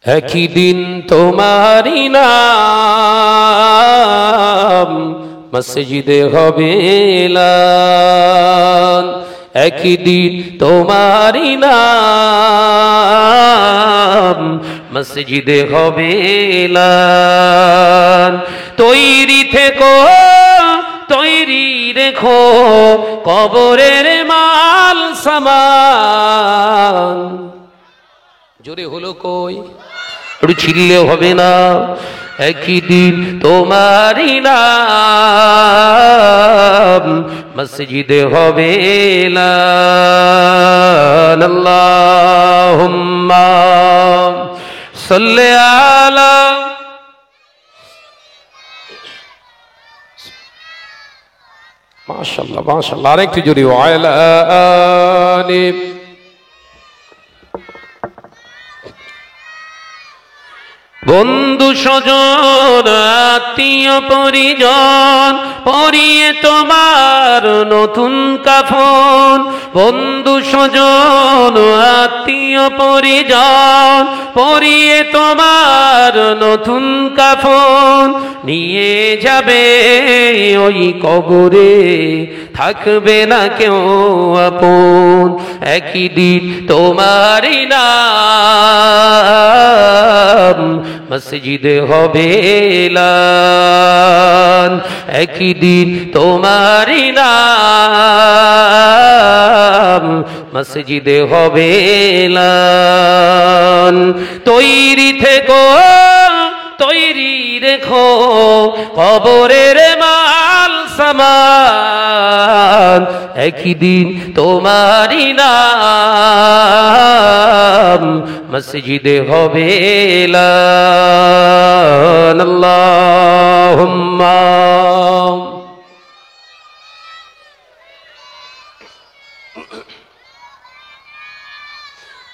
একই দিন তোমারি নাম মসজিদে হবে এলান, একই দিন তোমারি নাম মসজিদে হবে এলান। তৈরি থেকো তৈরি রেখো কবরের মাল সামান। জোরে হলো কই, একটু ছিললে হবে না। একই দিন তোমারি নাম মসজিদে হবে এলান। আল্লাহুম্মা সাল্লি আলা মাশাআল্লাহ মাশাআল্লাহ, আরেকটু জোরে ওয়ালা আলি। বন্ধু স্বজন আত্মীয় পরিজন পরিয়ে তোমার নতুন কাফন, বন্ধু স্বজন আত্মীয় পরিজন পরিয়ে তোমার নতুন কাফন, নিয়ে যাবে ওই কবরে থাকবে না কেউ আপন। একই দিন তোমারি নাম মসজিদে হবে এলান, একই দিন তোমারি নাম মসজিদে হবে এলান। তৈরি থেকো তৈরি রেখো কবরের মাল সামান, একই দিন তোমারি নাম মসজিদে হবে এলান। আল্লাহুম্মা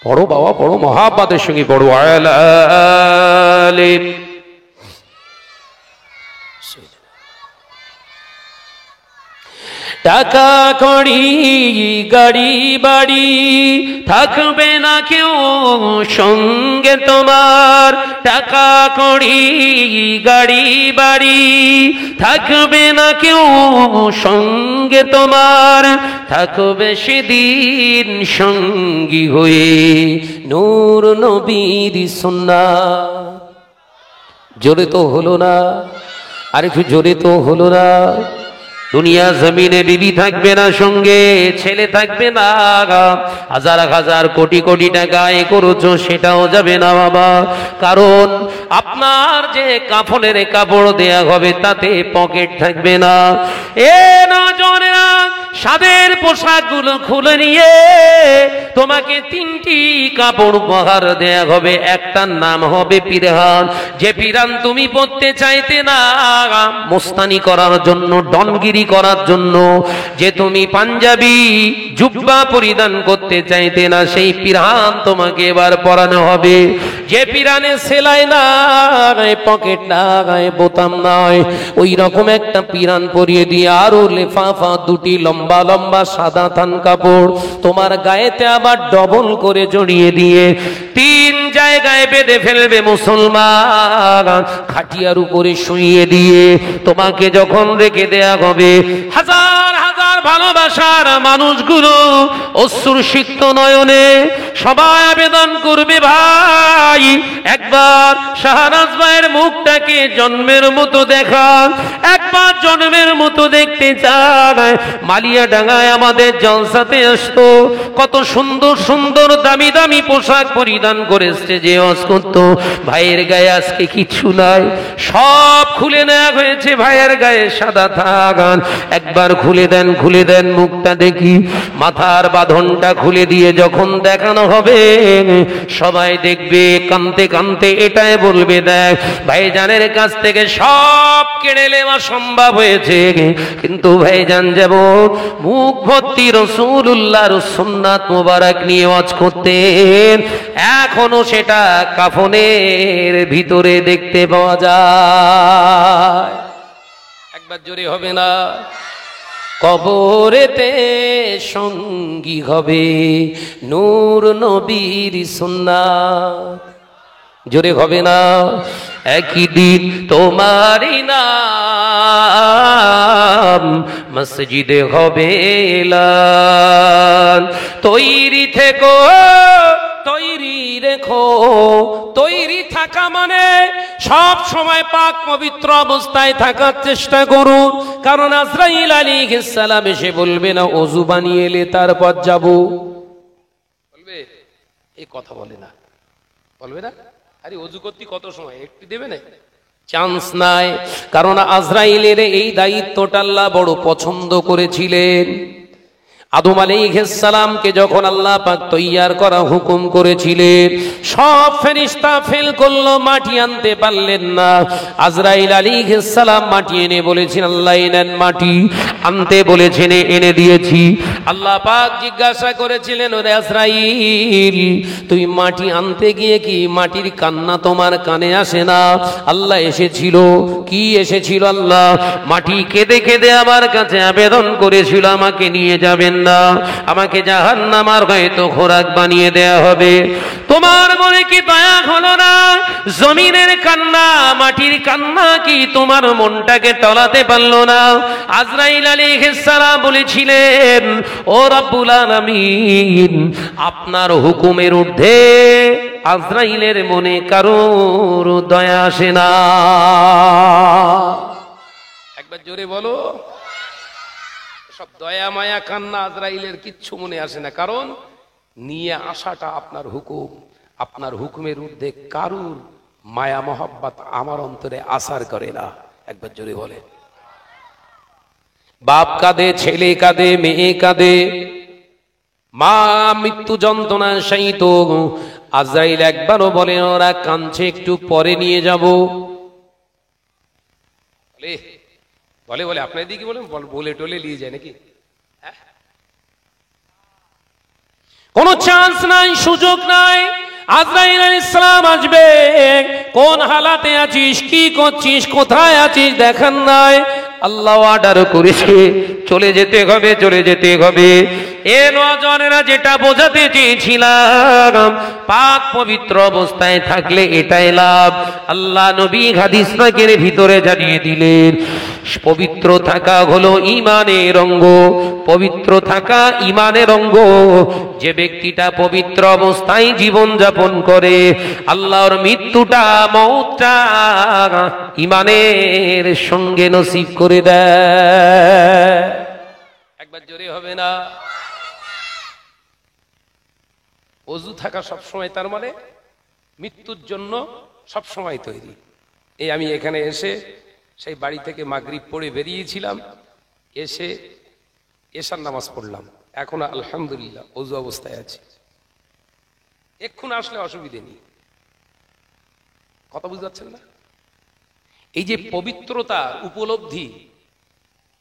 পড়ো বাবা পড়ো, মহাব্বতের সঙ্গে পড়ো। আলা আলি। টাকা কড়ি গাড়ি বাড়ি থাকবে না কেউ সঙ্গে তোমার, টাকা কড়ি গাড়ি বাড়ি থাকবে না কেউ সঙ্গে তোমার, থাকবে সেদিন সঙ্গী হয়ে নূর নবীর সুন্নাত। জোরে তো হলো না, আর একটু জোরে তো হলো না। দুনিয়া জমিনে বিবি থাকবে না সঙ্গে, ছেলে থাকবে না, হাজার হাজার কোটি কোটি টাকা এ করেছো সেটাও যাবে না বাবা। কারণ আপনার যে কাফনের কাপড় দেয়া হবে তাতে পকেট থাকবে না। এ না জনে না, সাদের পোশাকগুলো খুলে নিয়ে তোমাকে তিনটি কাপড় উপহার দেয়া হবে। একটার নাম হবে পিরহান, যে পিরান তুমি পরতে চাইতে না মোস্তানি করার জন্য, ডনগিরি করার জন্য, যে তুমি পাঞ্জাবি জুব্বা পরিধান করতে চাইতে না সেই পিরান তোমাকে এবার পরানো হবে। যে পিরানে সেলাই নাই, পকেট নাই, বোতাম নাই, ওই রকম একটা পিরান পরিয়ে দিয়ে আরো লেফাফা দুটি লম্বা লম্বা সাদা থান কাপড় তোমার গায়েতে আবার ডবল করে জড়িয়ে দিয়ে তিন জায়গায় বেঁধে ফেলবে মুসলমান। খাটিয়ার উপরে শুইয়ে দিয়ে তোমাকে যখন রেখে দেয়া হবে, হাজার হাজার ভালোবাসার মানুষগুলো অশ্রু সিক্ত নয়নে সবাই আবেদন করবে, ভাই একবার শাহনাজ ভাইয়ের মুখটাকে জন্মের মতো দেখান, একবার জন্মের মতো দেখতে চায়। মালিয়া ডাঙ্গায় আমাদের জলসাতে আসতো, কত সুন্দর সুন্দর দামি দামি পোশাক পরিধান করে স্টেজে ওয়াজ করতো। ভাইয়ের গায়ে আজকে কিছু নাই, সব খুলে নেওয়া হয়েছে। ভাইয়ের গায়ে সাদা থাকান, একবার খুলে দেন মুখটা দেখি। মাথার বাঁধনটা খুলে দিয়ে যখন দেখানো হবে সবাই দেখবে, কানতে কানতে এটাই বলবে, দেখ ভাইজানের কাছ থেকে সব কেড়ে নেওয়া সম্ভব হয়েছে, কিন্তু ভাইজান যেমন মুখ ভর্তি রাসূলুল্লাহর সুন্নাত মোবারক নিয়ে ওয়াজ করতেন, এখনো সেটা কাফনের ভিতরে দেখতে পাওয়া যায়। একবার জোরে হবে না? কবরেতে সঙ্গী হবে নূর নবীর সুন্নাত, জোরে হবে না? একই দিন তোমারই নাম মসজিদে হবে এলান। তৈরি থেকো, তৈরি রেখো। তৈরি থাকা মানে সব সময় পাক পবিত্র অবস্থায় থাকার চেষ্টা করুন, কারণ আজরাইল আলাইহিস সালাম এসে বলবে না ওযু বানিয়ে এলে তারপর যাব, বলবে? এই কথা বলে না, বলবে না? আরে ওযু করতে কত সময়, একটু দেবে না? চান্স নাই, কারণ আজরাইলের এই দায়িত্বটা আল্লাহ বড় পছন্দ করেছিলেন। আদম আলাইহিস সালামকে যখন আল্লাহ পাক তৈয়ার করা হুকুম করেছিলেন, সব ফেরেশতা ফেল করলো, মাটি আনতে পারলেন না। আজরাইল আলাইহিস সালাম মাটি এনে বলেছেন, আল্লাহ এনেন মাটি, আনতে বলেছেন, এনে দিয়েছি। আল্লাহ পাক জিজ্ঞাসা করেছিলেন, ওরে আজরাইল, তুই মাটি আনতে গিয়ে কি মাটির কান্না তোমার কানে আসে না? আল্লাহ এসেছিল। কি এসেছিল? আল্লাহ মাটি কেঁদে কেঁদে আমার কাছে আবেদন করেছিল, আমাকে নিয়ে যাবেন না, আমাকে জাহান্নামের হয়তো খোরাক বানিয়ে দেয়া হবে। তোমার মনে কি দয়া হলো না? জমিনের কান্না, মাটির কান্না কি তোমার মনটাকে টলাতে পারলো না? আজরাইল আলাইহিস সালাম বলেছিলেন, ও রব্বুল আলামিন, আপনার হুকুমের ঊর্ধ্বে আজরাইলের মনে কারোর দয়া আসে না। একবার জোরে বলো। সব দয়া মায়া কান্না আজরাইলের কিচ্ছু মনে আসে না, কারণ নিয়ে আসাটা আপনার হুকুম। আপনার হুকুমের ঊর্ধ্বে কারুর মায়া মহব্বত আমার অন্তরে আসার করে না। একবার জোরে বলে। বাপ কাঁদে, ছেলে কাঁদে, মেয়ে কাঁদে, মা মৃত্যু যন্ত্রণা শায়িত, আজরাইল একবারও বলে ওরা কাঁদছে, একটু পরে নিয়ে যাব। বলে বলে আপনার দিকে বলেন, বলে টলে নিয়ে যায় নাকি? কোন চান্স নাই, সুযোগ নাই। আজরাইল আলাইহিস সালাম আসবে, কোন হালাতে আছিস, কি করছিস, কোথায় আছিস দেখার নাই। আল্লাহ অর্ডার করেছে, চলে যেতে হবে, চলে যেতে হবে। এ নওজওয়ানেরা, যেটা বোঝাতে চেয়েছিলাম, পাক পবিত্র অবস্থায় থাকলে এটাই লাভ। আল্লাহ নবী হাদিস পাকের ভিতরে জানিয়ে দিলেন, পবিত্র থাকা হলো ঈমানের অঙ্গ। পবিত্র থাকা ঈমানের অঙ্গ। যে ব্যক্তিটা পবিত্র অবস্থায় জীবন যাপন করে, আল্লাহর মৃত্যুটা, মওতটা ঈমানের সঙ্গে নসিব করে দেয়। একবার জোরে হবে না? ওযু থাকা সবসময়, তার মানে মৃত্যুর জন্য সবসময় তৈরি। এই আমি এখানে এসে সেই বাড়ি থেকে মাগরিব পড়ে বেরিয়েছিলাম, এসে এশার নামাজ পড়লাম, এখন আলহামদুলিল্লাহ ওযু অবস্থায় আছি। এক্ষুন আসলে অসুবিধে নেই। কথা বুঝতে পারছেন না? এই যে পবিত্রতা উপলব্ধি,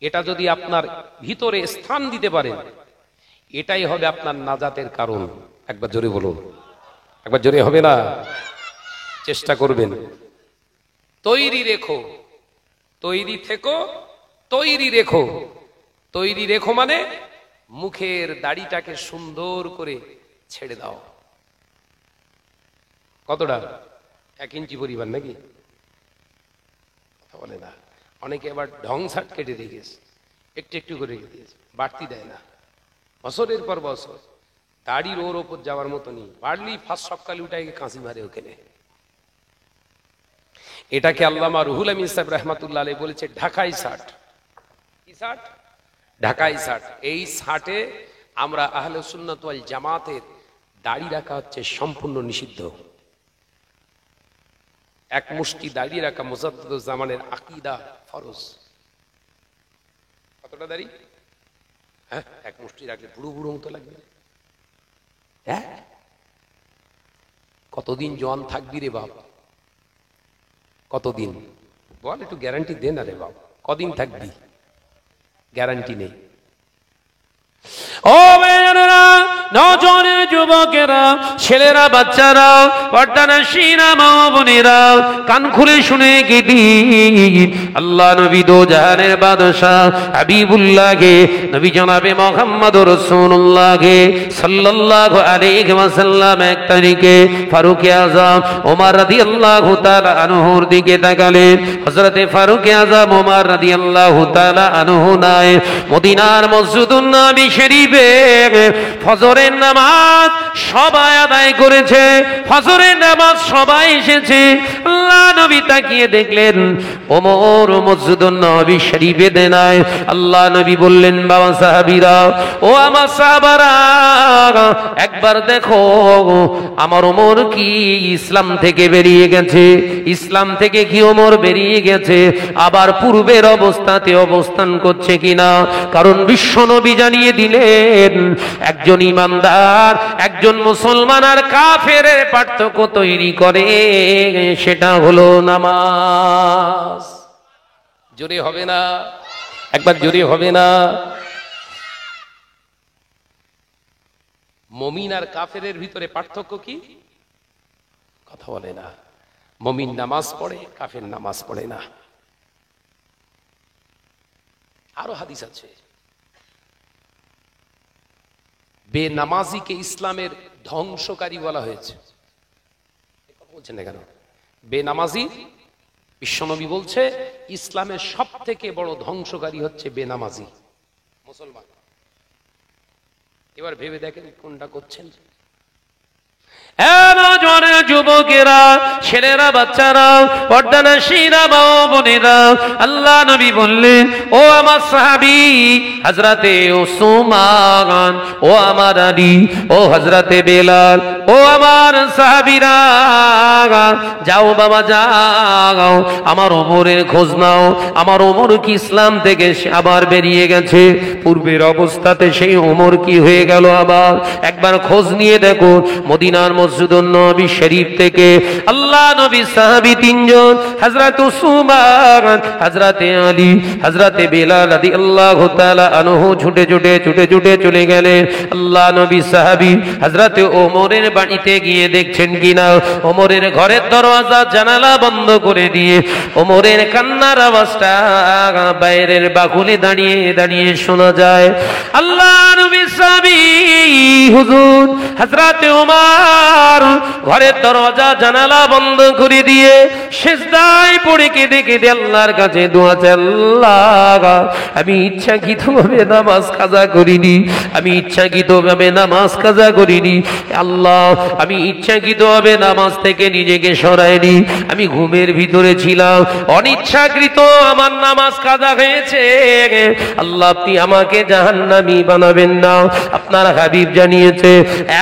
এটা যদি আপনার ভিতরে স্থান দিতে পারেন, এটাই হবে আপনার নাজাতের কারণ। একবার জোরে বলুন। একবার জোরে হবে না? চেষ্টা করবেন। তৈরি রেখো, তৈরি থেকো, তৈরি রেখো। তৈরি রেখো মানে মুখের দাড়িটাকে সুন্দর করে ছেড়ে দাও। কতটা? 1 ইঞ্চি পরিমাণ নাকি? বলে না। অনেকে আবার ঢং ছাট কেটে রেখেছে, একটু একটু করে রেখে দিয়েছে, বাড়তি দেয় না। বছরের পর বছর দাড়ির ওর ওপর যাওয়ার মতো নেই, বাড়লেই ফার্স্ট সকালে উঠে কাঁচি মারে ওখানে। এটাকে আল্লামা রুহুল আমিন সাহেব রাহমাতুল্লাহ আলাইহি বলেছে ঢাকাই ষাট। কি ষাট? ঢাকাই ষাট। এই ষাটে আমরা আহলে সুন্নাত ওয়াল জামাতের দাড়ি রাখা হচ্ছে সম্পূর্ণ নিষিদ্ধ। এক মুষ্টি দাড়ি রাখা মুজাদ্দিদুজ্জামানের আকীদা ফরজ। কতটা দাড়ি? হ্যাঁ, এক মুষ্টি রাখলে বুড়ো বুড়ো মতো লাগবে। হ্যাঁ, কতদিন জওয়ান থাকবি রে বাপ? কতদিন বল, একটু গ্যারান্টি দে না রে বাপ, কদিন থাকবি? গ্যারান্টি নেই। ও ভাইরা, নজরের যুবকেরা, ছেলেরা, বাচ্চারা, পর্দানশীরা, মা বোনেরা, কান খুলে শুনে গেদি আল্লাহ নবী দো জাহানের বাদশাহ হাবিবুল্লাহকে, নবী জনাবে মুহাম্মদুর রাসূলুল্লাহকে সাল্লাল্লাহু আলাইহি ওয়াসাল্লাম এক তারিখে ফারুক আযম ওমর রাদিয়াল্লাহু তাআলা আনহুর দিকে তাকালেন। হযরতে ফারুক আযম ওমর রাদিয়াল্লাহু তাআলা আনহু নাই মদিনার মসজিদুন নবী শরীফে ফজরের নামাজ সবাই আদায় করেছে, ফজরের নামাজ সবাই এসেছে। আল্লাহ নবী তাকিয়ে দেখলেন ওমর মসজিদুন নবী শরীফে দেনায়। আল্লাহ নবী বললেন, বাবা সাহাবীরা, ও আমার সাহাবারা, একবার দেখো আমার ওমর কি ইসলাম থেকে বেরিয়ে গেছে? ইসলাম থেকে কি ওমর বেরিয়ে গেছে? আবার পূর্বের অবস্থাতে অবস্থান করছে কিনা? কারণ বিশ্ব নবী জানিয়ে দিলেন একজন ইমানদার, একজন মুসলমান আর কাফেরের পার্থক্য তৈরি করে, সেটা হলো নামাজ। জোরে হবে না? একবার জোরে হবে না? মুমিন আর কাফেরের ভিতরে পার্থক্য কি? কথা বলে না। মুমিন নামাজ পড়ে, কাফের নামাজ পড়ে না। আরো হাদিস আছে, বেনামাজিকে ইসলামের ধ্বংসকারী বলা হয়েছে। বলছেন না কেন? বেনামাজি, বিশ্বনবী বলছে ইসলামের সব থেকে বড় ধ্বংসকারী হচ্ছে বেনামাজি মুসলমান। এবার ভেবে দেখেন কোনটা করছেন। যুবকেরা, ছেলেরা, বাচ্চারা, পর্দানশীরা, মা বোনেরা, আল্লাহ নবী বললেন, ও আমার সাহাবী হযরতে উসমান, ও আমার আলী, ও হযরতে বেলাল, ও আমার সাহাবীরা, যাও বাবা যাও, আমার ওমরের খোঁজ নাও। আমার ওমর কি ইসলাম থেকে আবার বেরিয়ে গেছে? পূর্বের অবস্থাতে সেই ওমর কি হয়ে গেল আবার? একবার খোঁজ নিয়ে দেখো। মদিনার মসজিদুন নবী শরীফ থেকে আল্লাহ নবী সাহাবী তিনজন, হযরত উসমান, হযরতে আলী, হযরতে বেলাল রাদিয়াল্লাহু তাআলা আনহু ছুটে ছুটে চলে গেলেন। আল্লাহ নবী সাহাবী হযরতে ওমরের বাড়িতে গিয়ে দেখছেন কিনা ওমরের ঘরের দরওয়াজা জানালা বন্ধ করে দিয়ে ওমরের কান্নার আওয়াজটা বাইরের বাকুলে দাঁড়িয়ে দাঁড়িয়ে শোনা যায়। আল্লাহ নবী সাহাবী হুজুর হযরতে ওমর ঘরের দরওয়াজা জানালা বন্ধ করে দিয়ে সিজদায় পড়ে কেঁদে কেঁদে আল্লাহর কাছে দোয়া চায়, আল্লাহ আমি ইচ্ছাকৃতভাবে নামাজ কাজা করিনি, আমি ইচ্ছাকৃতভাবে নামাজ কাজা করিনি। আল্লাহ আমি ইচ্ছাকৃতভাবে নামাজ থেকে নিজেকে সরাইনি, আমি ঘুমের ভিতরে ছিলাম, অনিচ্ছাকৃত আমার নামাজ কাজা হয়েছে। আল্লাহ আপনি আমাকে জাহান্নামী বানাবেন না। আপনার হাবিব জানিয়েছে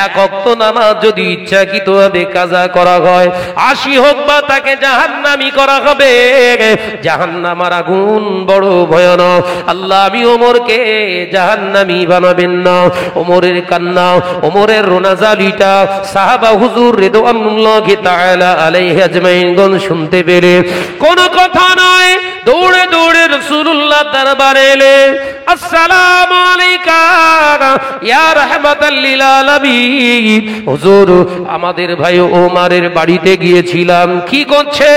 এক ওয়াক্ত নামাজ যদি ইচ্ছাকৃতভাবে কাজা করা হয় 80 হোক বা তাকে জাহান্নামী করা হবে। জাহান্নামের আগুন বড় ভয়ানক। আল্লাহ আমি ওমরকে জাহান্নামী বানাবেন না। ওমরের কান্না, ওমরের রোনাজালিটা সাহাবা হুজুর রিদওয়ানুল্লাহি তাআলা আলাইহি আজমাইনগণ শুনতে পেরে কোন কথা নয় দৌড়ে দৌড়ে রাসূলুল্লাহ দরবারে এলেন। আসসালামু আলাইকা ইয়া রাহমাতাল লিল আলামিন। হুজুর আমাদের ভাই ওমরের বাড়িতে গিয়েছিলাম, কি করছে?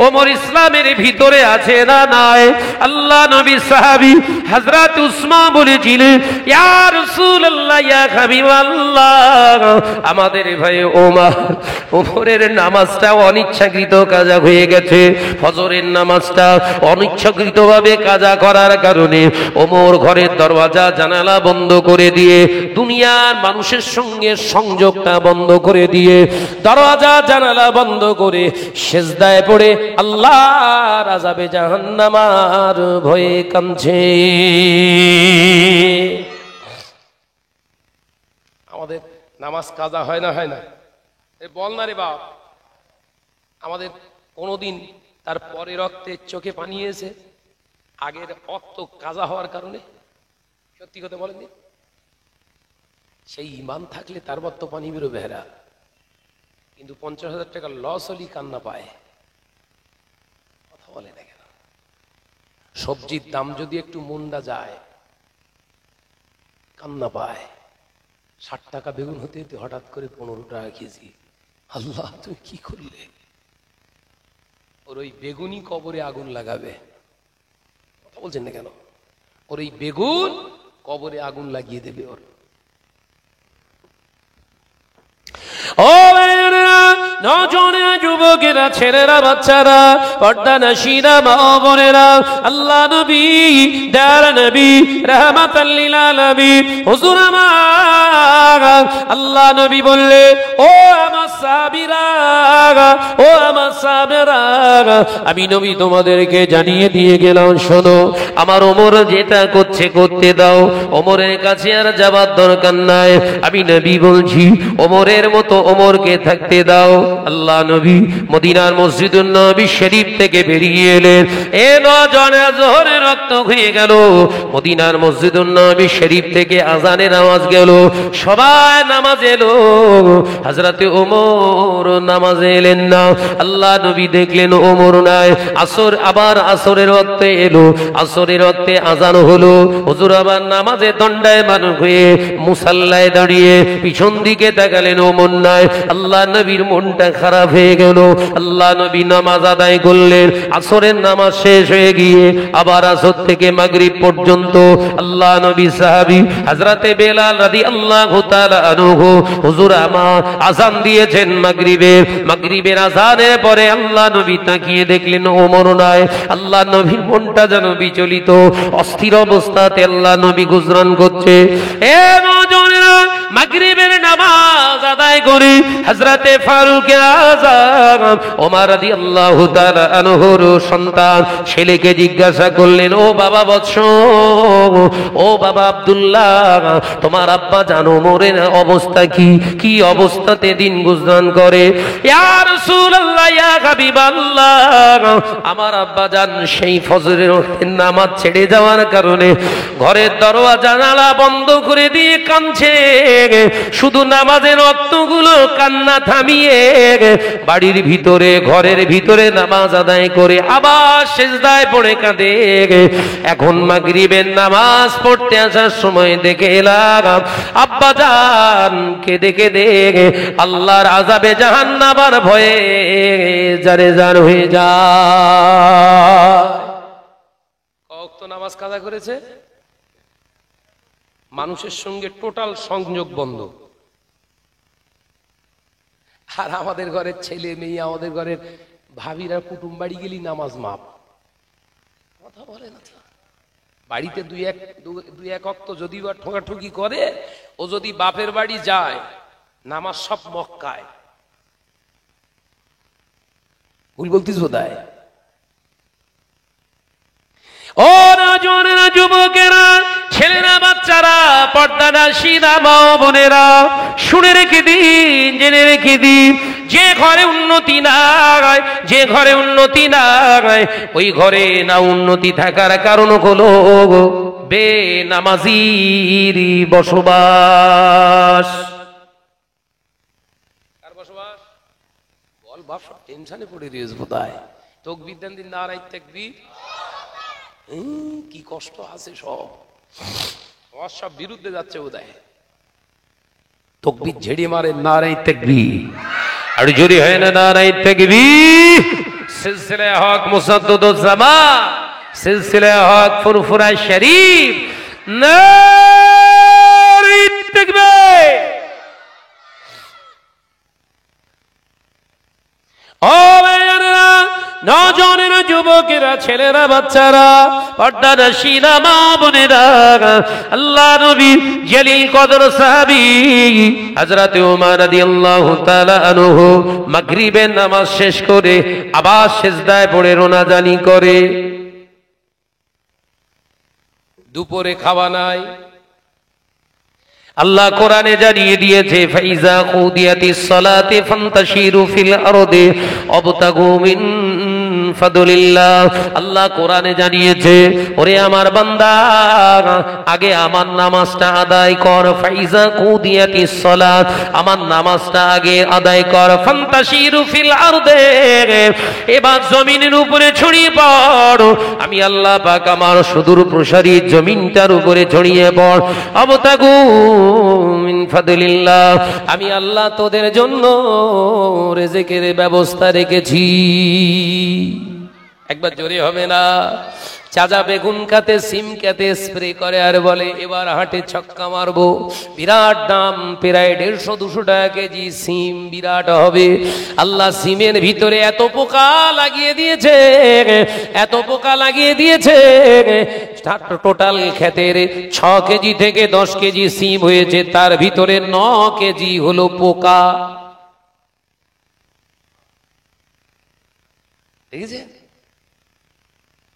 ওমর ইসলামের ভিতরে আছে না নাই? আল্লাহ নবী সাহাবী হযরত উসমান বলেছিলেন, ইয়া রাসূলুল্লাহ ইয়া হাবিবাল্লাহ, আমাদের ভাই ওমরের নামাজটা অনিচ্ছাকৃত কাজা হয়ে গেছে। ফজরের নামাজটা অনিচ্ছাকৃতভাবে কাজা করার কারণে ওমর ঘরের দরওয়াজা জানালা বন্ধ করে দিয়ে দুনিয়ার মানুষের সঙ্গে সংযোগটা বন্ধ করে দিয়ে দরওয়াজা জানালা বন্ধ করে সিজদায় পড়ে আল্লাহর আযাবে জাহান্নামার ভয়ে কাঁদছে। আমাদের নামাজ কাজা হয় না? হয় না? বল না রে বাপ। আমাদের কোনোদিন তার পরে রক্তে চোখে পানি এসে আগের রক্ত কাজা হওয়ার কারণে? সত্যি কথা বলেন। সেই ঈমান থাকলে তার মত পানি বেরোবে হেরা, কিন্তু 50,000 টাকা লস হলি কান্না পায়। কথা বলে না কেন? সবজির দাম যদি একটু মন্দা যায় কান্না পায়। 60 টাকা বেগুন হতে হতে হঠাৎ করে 15 টাকা কেজি। আল্লাহ তুমি কি করলে? ওর ওই বেগুনই কবরে আগুন লাগাবে। কথা বলছেন না কেন? ওর এই বেগুন কবরে আগুন লাগিয়ে দেবে ওর। ও নজনেরা, যুবকেরা, ছেলেরা, বাচ্চারা, পর্দানশীরা, মা বোনেরা, আল্লাহ নবী, দয়ার নবী, রাহমাতাল লিল আলামিন হুজুর আমার আল্লাহ নবী বললে, ও আমার সাহাবীরা, ও আমার সাহাবেরা, আমি নবী তোমাদেরকে জানিয়ে দিয়ে গেলাম, শোনো, আমার ওমর যেটা করছে করতে দাও, ওমরের কাছে আর যাবার দরকার নাই। আমি নবী বলছি, ওমরের মতো ওমরকে থাকতে দাও। আল্লাহ নবী মদিনার মসজিদুন নবী শরীফ থেকে বেরিয়ে এলেন। এ নজনে জোহরের রক্ত হয়ে গেল। মদিনার মসজিদুন নবী শরীফ থেকে আজানের আওয়াজ গেল, সবাই নামাজ এলো। হযরতে ওমর নামাজে এলেন না। আল্লাহ নবী দেখলেন ওমর নাই। আসর, আবার আসরের রক্তে এলো, আসরের রক্তে আজান হলো। হুজুর আবার নামাজে দণ্ডায়মান হয়ে মুসাল্লায় দাঁড়িয়ে পিছন দিকে তাকালেন, ওমর নাই। আল্লাহ নবীর মনটা খারাপ হয়ে গেল। আল্লাহ নবী নামাজ আদায় করলেন। আসরের নামাজ শেষ হয়ে গিয়ে আবার আসর থেকে মাগরিব পর্যন্ত আল্লাহ নবী সাহাবী হযরতে বেলাল রাদিয়াল্লাহু তাআলা আনহু হুজুর আমার আযান দিয়েছেন মাগরিবের। মাগরিবের আযানের পরে আল্লাহ নবী তাকিয়ে দেখলেন ওমর নাই। আল্লাহ নবীর মনটা যেন বিচলিত, অস্থির অবস্থাতে আল্লাহ নবী গুজরান করছে। এ নওজওয়ানেরা, মাগরিবের নামাজ আদায় করে হযরতে ফারুক আযম ওমর রাদিয়াল্লাহু তাআলা আনহুর সন্তান ছেলেকে জিজ্ঞাসা করলেন, ও বাবা বৎস, ও বাবা আব্দুল্লাহ, তোমার আব্বা জানো ওমরের অবস্থা কি? কি অবস্থাতে দিন গুজরান করে? ইয়া রাসূলুল্লাহ, ইয়া হাবিবাল্লাহ, আমার আব্বা জান সেই ফজরের নামাজ ছেড়ে যাওয়ার কারণে ঘরের দরজা জানালা বন্ধ করে দিয়ে কাঁদছে। শুধু নামাজের রক্তগুলো কান্না থামিয়ে বাড়ির ভিতরে, ঘরের ভিতরে নামাজ আদায় করে আবার সিজদায় পড়ে কাঁদে। এখন মাগরিবের নামাজ পড়তে আসার সময় দেখে এলাম আব্বা জান কেঁদে কেঁদে আল্লাহর আযাবে জাহান্নামের ভয়ে জারে জার হয়ে যায়। কত নামাজ কাজা করেছে, মানুষের সঙ্গে টোটাল সংযোগ বন্ধ। আর আমাদের ঘরের ছেলে মেয়ে, আমাদের ঘরের ভাবিরা কুটুম বাড়ি গেলি নামাজ মাপ, কথা বলে না। বাড়িতে দুই এক ওয়াক্ত যদি বা ঠোকাঠুকি করে, ও যদি বাপের বাড়ি যায় নামাজ সব মক্কায়। ভুল বলতিস বোধহয়। ও নওজওয়ানেরা, যুবকেরা, ছেলেরা, বাচ্চারা, পর্দানশীরা, মা বোনেরা, শুনে রেখে দিন, জেনে রেখে দিন, যে ঘরে উন্নতি নাই, যে ঘরে উন্নতি নাই, ওই ঘরে না উন্নতি থাকার কারণ হলো বেনামাজির বসবাস। কার বসবাস? বল বাপ, সব টেনশনে পড়ে দিয়েছ বোধহয়। তাকবীর দেন দিন, নারায়ে তাকবীর। কি কষ্ট আছে, সব বিরুদ্ধে যাচ্ছে বোধহয়। তাকবীর ঝেড়ে মারে, নারায়ে তাকবীর। আর যদি হয় না নারায়ে তাকবীর, সিলসিলা হক মুসাদ্দদুজ জামান, সিলসিলা হক ফুরফুরা শরীফ, নারায়ে তাকবীর। ও ভাইয়েরা, নওজওয়ানেরা, যুবকেরা, ছেলেরা, বাচ্চারা, পর্দানশীরা, মা বোনেরা, আল্লাহ নবী জলিল কদর সাহাবী হযরতে ওমর রাদিয়াল্লাহু তাআলা আনহু মাগরিবের নামাজ শেষ করে আবার সিজদায় পড়ে রোনাজানি করে। দুপুরে খাওয়া নাই। আল্লাহ কোরআনে জানিয়ে দিয়েছে, ফাইজা কুদিয়াতিস সালাতি ফান্তাশিরু ফিল আরদি ওয়াবতাগু মিন ফাদলিল্লাহ। আল্লাহ কোরআনে জানিয়েছে, ওরে আমার বান্দা, আগে আমার নামাজটা আদায় কর। ফাইজা কুদিয়াতিস সালাত, আমার নামাজটা আগে আদায় কর। ফান্তাশিরু ফিল আরদে, এবার জমিনের উপরে ছড়িয়ে পড়ো। আমি আল্লাহ পাক আমার সুদূর প্রসারী জমিনটার উপরে ছড়িয়ে পড়। আবতাগু মিন ফাদলিল্লাহ, আমি আল্লাহ তোদের জন্য রিজিকের ব্যবস্থা রেখেছি। একবার জোরে হবে না? চাচা বেগুন কাতে সিম কাতে স্প্রে করে আর বলে এবার হাটে ছক্কা মারবো, বিরাট দাম, প্রায় 150-200 টাকা কেজি সিম, বিরাট হবে। আল্লাহ সিমের ভিতরে এত পোকা লাগিয়ে দিয়েছে, এত পোকা লাগিয়ে দিয়েছে, টোটাল ক্ষেতের 6 কেজি থেকে 10 কেজি সিম হয়েছে, তার ভিতরে 9 কেজি হলো পোকা। দেখেছেন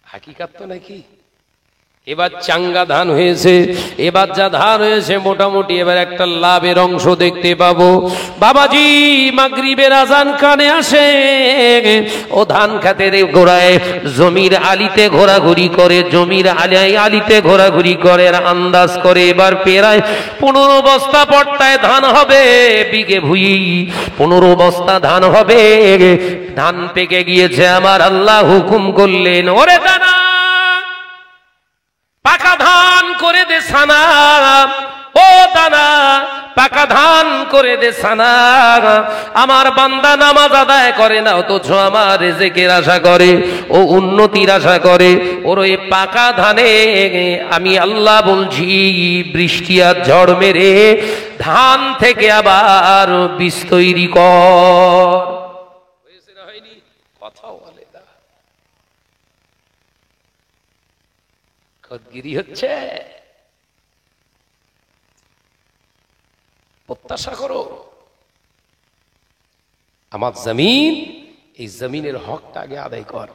হাকিকাত তো নাকি? এবার চাঙ্গা ধান হয়েছে, এবার যা ধান হয়েছে মোটামুটি এবার একটা লাভের অংশ দেখতে পাবো। বাবাজি মাগরিবের আজান কানে আসে, ও ধান খেতের গোড়ায় জমির আলিতে ঘোরাঘুরি করে, জমির আলিতে ঘোরাঘুরি করে আর আন্দাজ করে এবার প্রায় 15 বস্তা পট্টায় ধান হবে, বিঘে ভুই 15 বস্তা ধান হবে। ধান পেকে গিয়েছে, আমার আল্লাহ হুকুম করলেন, ওরে দানা পাকা ধান করে দে সানা, ও দানা পাকা ধান করে দে সানা। আমার বান্দা নামাজ আদায় করে না, অথচ আমার রিজিকের আশা করে, ও উন্নতির আশা করে। ওর ওই পাকা ধানে আমি আল্লাহ বলছি বৃষ্টি আর ঝড় মেরে ধান থেকে আবার বীজ তৈরি কর। হয়েছে না হয়নি? কথা বলে না, খদগিরি হচ্ছে। প্রত্যাশা করো আমার জমিন, এই জমিনের হকটা আগে আদায় কর।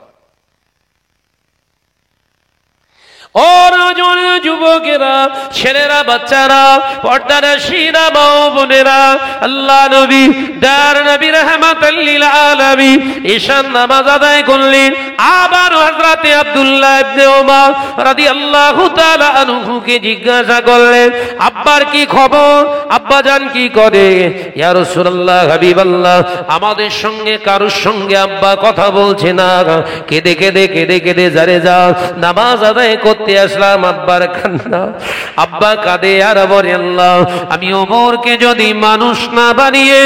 যুবকেরা, ছেলেরা, বাচ্চারা, পর্দারা শিরা, মা বোনেরা, আল্লাহ নবী দার নবী রাহমাতাল লিল আলামিন ঈশান নামাজ আদায় করলেন। আবার হযরতে আব্দুল্লাহ ইবনে ওমর রাদিয়াল্লাহু তাআলা আনহুকে জিজ্ঞাসা করলেন, আব্বার কি খবর, আব্বাজান কি করে? ইয়া রাসূলুল্লাহ, হাবিবাল্লাহ, আমাদের সঙ্গে কারোর সঙ্গে আব্বা কথা বলছে না, কেঁদে কেঁদে কেঁদে কেঁদে যারে যা নামাজ আদায় করতে আসলাম, আব্বার কান্না। আব্বা কাঁদে আর বলে, আল্লাহ আমি ওমরকে যদি মানুষ না বানিয়ে,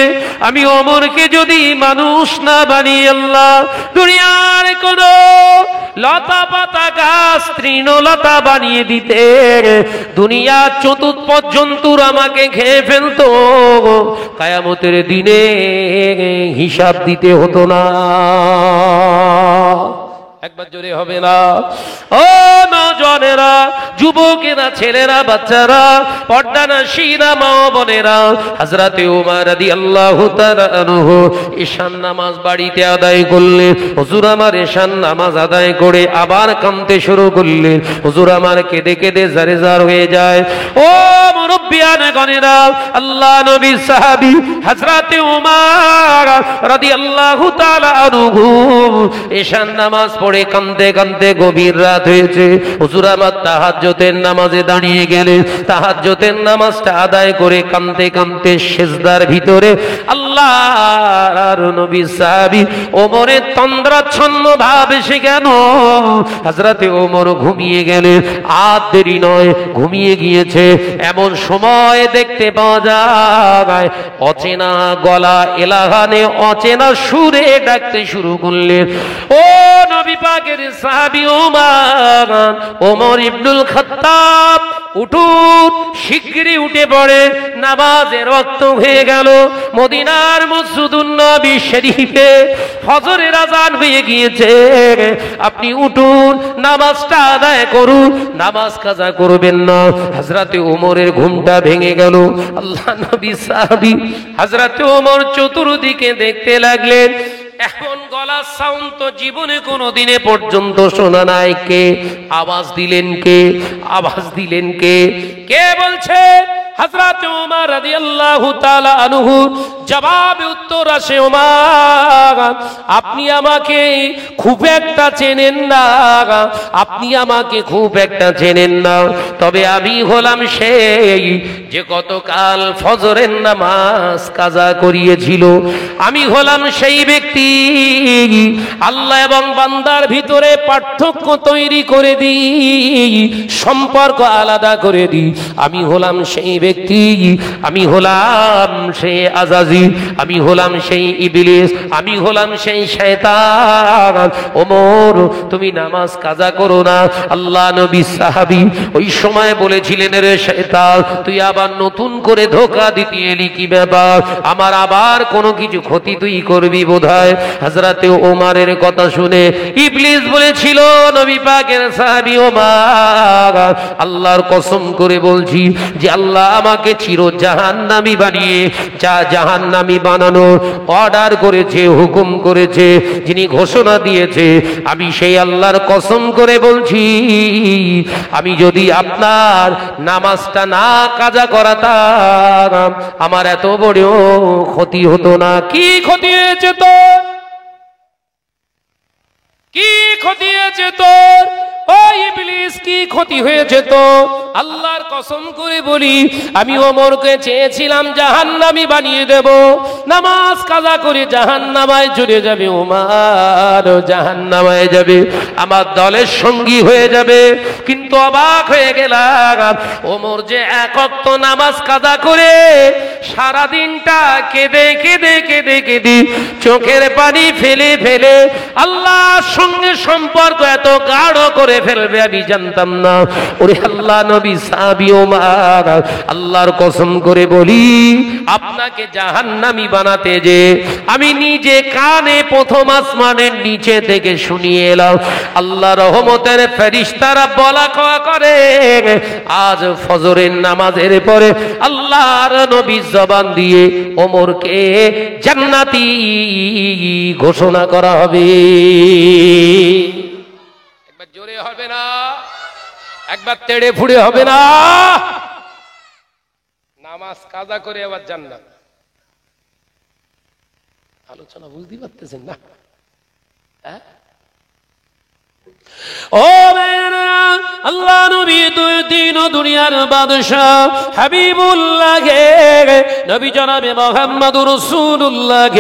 আমি ওমরকে যদি মানুষ না বানিয়ে আল্লাহ দুনিয়ার কোন লতা পাতা গাছ তৃণলতা বানিয়ে দিতে, দুনিয়ার চতুষ্পদ জন্তুর আমাকে খেয়ে ফেলতো, কিয়ামতের দিনে হিসাব দিতে হতো না। একবার জোরে হবে না? ও নওজওয়ানেরা, যুবকেরা, ছেলেরা, বাচ্চারা, পর্দানশীরা, মা বোনেরা, হযরতে ওমর রাদিয়াল্লাহু তাআলা আনহু ঈশান নামাজ বাড়িতে আদায় করলেন। হুজুর আমার ঈশান নামাজ আদায় করে আবার কাঁদতে শুরু করলেন। হুজুর আমার কেঁদে কেঁদে জারে জার হয়ে যায়। ও মুরব্বিয়ানে গণেরা, আল্লাহ নবীর সাহাবী হযরতে ওমর রাদিয়াল্লাহু তাআলা আনহু ঈশান নামাজ পড়ে কাঁদতে কাঁদতে গভীর রাত হয়েছে। হুজুর আমার তাহাজ্জুদের নামাজে দাঁড়িয়ে গেলেন। তাহাজ্জুদের নামাজটা আদায় করে কাঁদতে কাঁদতে সিজদার ভিতরে আল্লাহর নবী সাহাবী ওমরের তন্দ্রাচ্ছন্ন ভাব এসে গেল। হযরতে ওমর ঘুমিয়ে গেলেন। আর দেরি নয়, ঘুমিয়ে গিয়েছে। এমন সময় দেখতে পাওয়া যায় অচেনা গলা এলাহানে অচেনা সুরে ডাকতে শুরু করলেন, ও নবী পাকের সাহাবী ওমর, ওমর ইবনুল খাত্তাব, উঠুন, শিগগিরই উঠে পড়ে, নামাজের ওয়াক্ত হয়ে গেল। মদিনার মসজিদুন নবী শরীফে ফজরের আযান হয়ে গিয়েছে। আপনি উঠুন, নামাজটা আদায় করুন, নামাজ কাজা করবেন না। হযরতে ওমরের ঘুমটা ভেঙে গেল। আল্লাহ নবী সাহাবী হযরতে ওমর চতুর্দিকে দেখতে লাগলেন। এখন গলার সাউন্ড তো জীবনে কোনোদিনে পর্যন্ত শোনা নাই। কে আওয়াজ দিলেন? কে আওয়াজ দিলেন? কে কে বলছে? হযরত ওমর রাদিয়াল্লাহু তাআলা আনহু জবাবে উত্তর আসে, ওমর আপনি আমাকে খুব একটা চেনেন না, আপনি আমাকে খুব একটা চেনেন না, তবে আমি হলাম সেই যে গতকাল ফজরের নামাজ কাজা করিয়েছিল। আমি হলাম সেই ব্যক্তি আল্লাহ এবং বান্দার ভিতরে পার্থক্য তৈরি করে দিই, সম্পর্ক আলাদা করে দিই। আমি হলাম সেই ব্যক্তি, আমি হলাম সেই আজাজি, আমি হলাম সেই ইবলিস, আমি হলাম সেই শয়তান। ওমর তুমি নামাজ কাজা করো না। আল্লাহ নবী সাহাবী ওই সময় বলেছিলেন, রে শয়তান তুই আবার নতুন করে ধোঁকা দিতে এলি, কি ব্যাপার? আমার আবার কোনো কিছু ক্ষতি তুই করবি বোধহয়। হযরতে ওমরের কথা শুনে ইবলিস বলেছিল, নবী পাকের সাহাবী ওমর আল্লাহর কসম করে বলছি যে আল্লাহ আমাকে চির জাহান্নামী বানিয়ে জাহান্নামী বানানোর অর্ডার করেছে, হুকুম করেছে, যিনি ঘোষণা দিয়েছে, আমি সেই আল্লাহর কসম করে বলছি আমি যদি আপনার নামাজটা না কাজা করাতাম আমার এত বড় ক্ষতি হতো না। কি ক্ষতি হয়েছে তোর? কি ক্ষতি হয়েছে তোর? ও ইবলিস কি ক্ষতি হয়েছে তো? আল্লাহর কসম করে বলি আমি ওমরকে চেয়েছিলাম জাহান্নামী বানিয়ে দেব, নামাজ কাজা করে জাহান্নামায় চলে যাবে, ওমর জাহান্নামায় যাবে, আমার দলের সঙ্গী হয়ে যাবে। কিন্তু অবাক হয়ে গেলাম, ওমর যে এক ওয়াক্ত নামাজ কাজা করে সারা দিনটা কেঁদে কেঁদে কেঁদে কেঁদে চোখের পানি ফেলে ফেলে আল্লাহর সঙ্গে সম্পর্ক এত গাঢ় করে ফেলবে আমি জানতাম না। ওরে আল্লাহ নবী সাহাবী ওমর আল্লাহর কসম করে বলি আপনাকে জাহান্নামী বানাতে যে আমি নিজে কানে প্রথম আসমানের নিচে থেকে শুনিয়ে এলাম। আল্লাহ রহমতের ফেরেশতারা বলা কওয়া করে, আজ ফজরের নামাজের পরে আল্লাহর নবী জবান দিয়ে ওমরকে জান্নাতি ঘোষণা করা হবে। একবার জোরে হবে না, একবার তেড়ে ফুড়ে হবে না। নামাজ কাজা করে আবার জান্নাত। আলোচনা বুঝতে পারতেছেন না? হ্যাঁ, ও আল্লাহ নবী দুই দিন দুনিয়ার বাদশাহ হাবিবুল্লাহ নবী জনাবে মুহাম্মদুর রাসূলুল্লাহ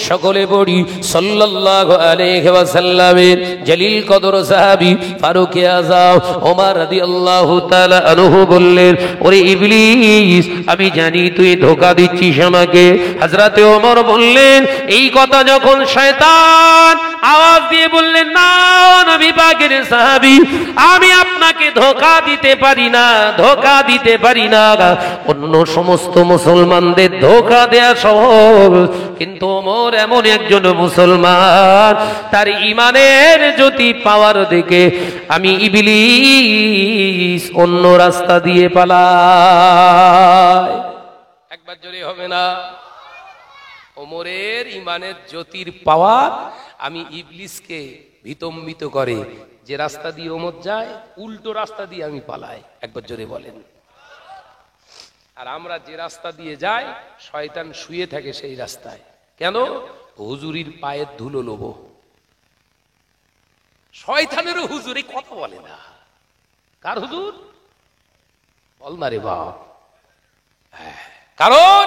সকলে পড়ি সাল্লাল্লাহু আলাইহি ওয়াসাল্লামের জলিল কদর সাহাবী ফারুক আযম ওমর রাদিয়াল্লাহু তাআলা আনহু বললেন, ওরে ইবলিস আমি জানি তুই ধোঁকা দিচ্ছিস আমাকে। হযরতে ওমর বললেন, এই কথা যখন শয়তান আওয়াজ দিয়ে বললেন, না নবী পাকের সাহাবী আমি আপনাকে ধোঁকা দিতে পারি না, ধোঁকা দিতে পারি না। অন্য সমস্ত মুসলমানদের ধোঁকা দেয়া সহজ, কিন্তু ওমর এমন একজন মুসলমান তার ঈমানের জ্যোতি পাওয়ার দিকে আমি ইবলিস অন্য রাস্তা দিয়ে পালাই। একবার জোরে হবে না? ওমরের ঈমানের জ্যোতির পাওয়ার আমি ইবলিসকে বিতম্বিত করে, যে রাস্তা দিয়ে ওমর যায় উল্টো রাস্তা দিয়ে আমি পালাই। একবার জোরে বলেন। আর আমরা যে রাস্তা দিয়ে যাই শয়তান শুয়ে থাকে সেই রাস্তায়। কেন? হুজুরির পায়ের ধুলো লোভ। শয়তানেরও হুজুর এই কথা বলে না। কার হুজুর? বল না রে বাপ। কারণ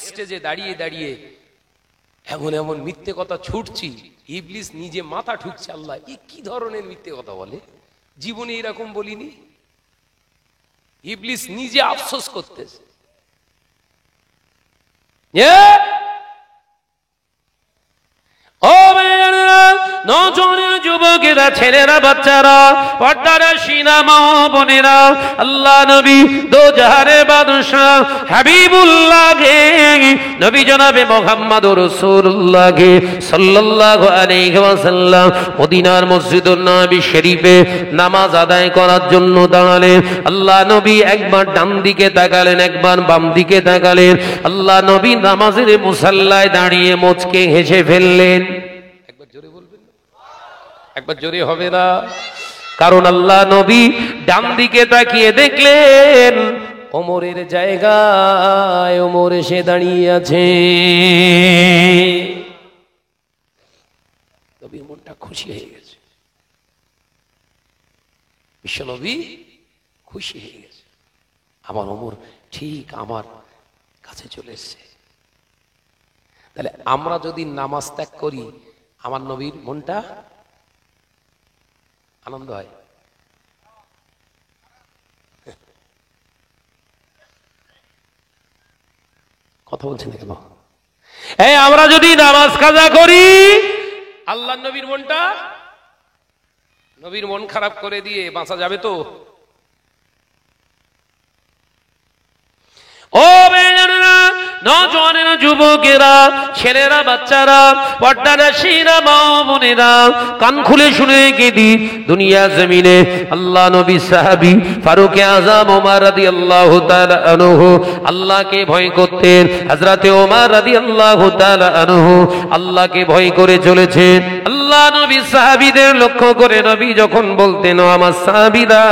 স্টেজে দাঁড়িয়ে দাঁড়িয়ে এমন এমন মিথ্যে কথা ছুটছি, ইবলিস নিজে মাথা ঠুকছে, আল্লাহ এ কি ধরনের মিথ্যে কথা বলে, জীবনে এরকম বলিনি। ইবলিস নিজে আফসোস করতেছে। ও নজনের যুবকেরা, ছেলেরা, বাচ্চারা, পর্দার সিনামা বোনেরা, আল্লাহ নবী দোজাহারের বাদশাহ হাবিবুল্লাহ নবী জনাবে মুহাম্মদুর রাসূলুল্লাহ সাল্লাল্লাহু আলাইহি ওয়াসাল্লাম মদিনার মসজিদুন নববী শরীফে নামাজ আদায় করার জন্য দাঁড়ালেন। আল্লাহ নবী একবার ডান দিকে তাকালেন, একবার বাম দিকে তাকালেন। আল্লাহ নবী নামাজের মুসাল্লায় দাঁড়িয়ে মুচকে হেসে ফেললেন। একবার জোরে বলবেন, একবার জোরে হবে না? কারণ আল্লাহ নবী ডান দিকে তাকিয়ে দেখলেন ওমরের জায়গায় ওমর এসে দাঁড়িয়ে আছে। নবীর মনটা খুশি হয়ে গেছে, বিশ্বনবী খুশি হয়ে গেছে, আমার ওমর ঠিক আমার কাছে চলে এসছে। তাহলে আমরা যদি নামাজ ত্যাগ করি, আমার নবীর মনটা আনন্দ হয়। কথা বলছেন না কেন? এই আমরা যদি নামাজ কাজা করি, আল্লাহ নবীর মনটা, নবীর মন খারাপ করে দিয়ে বাঁচা যাবে তো? ও বেজনেরা, নওজওয়ানেরা, যুবকেরা, ছেলেরা, বাচ্চারা, পর্দানাশীরা, মা বোনেরা, কান খুলে শুনে গেদি, দুনিয়া জমিনে আল্লাহ নবী সাহাবী ফারুক আযম ওমর রাদিয়াল্লাহু তাআলা আনহু আল্লাহকে ভয় করতেন। হযরতে ওমর রাদিয়াল্লাহু তাআলা আনহু আল্লাহকে ভয় করে চলেছেন। আল্লাহ নবী সাহাবীদের লক্ষ্য করে নবী যখন বলতেন, আমার সাহাবীরা,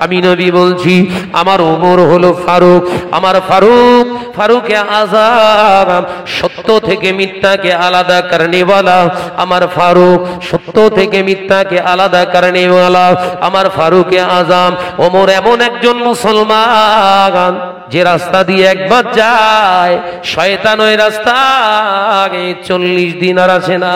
আমি নবী বলছি আমার ওমর হলো ফারুক, আমার ফারুক ফারুকে আযম, সত্য থেকে মিথ্যাকে আলাদা করনে वाला, আমার ফারুক সত্য থেকে মিথ্যাকে আলাদা করনে वाला, আমার ফারুকে আযম। ওমর এমন একজন মুসলমান যে রাস্তা দিয়ে একবার যায়, শয়তান ওই রাস্তায় 40 দিন আর আসে না।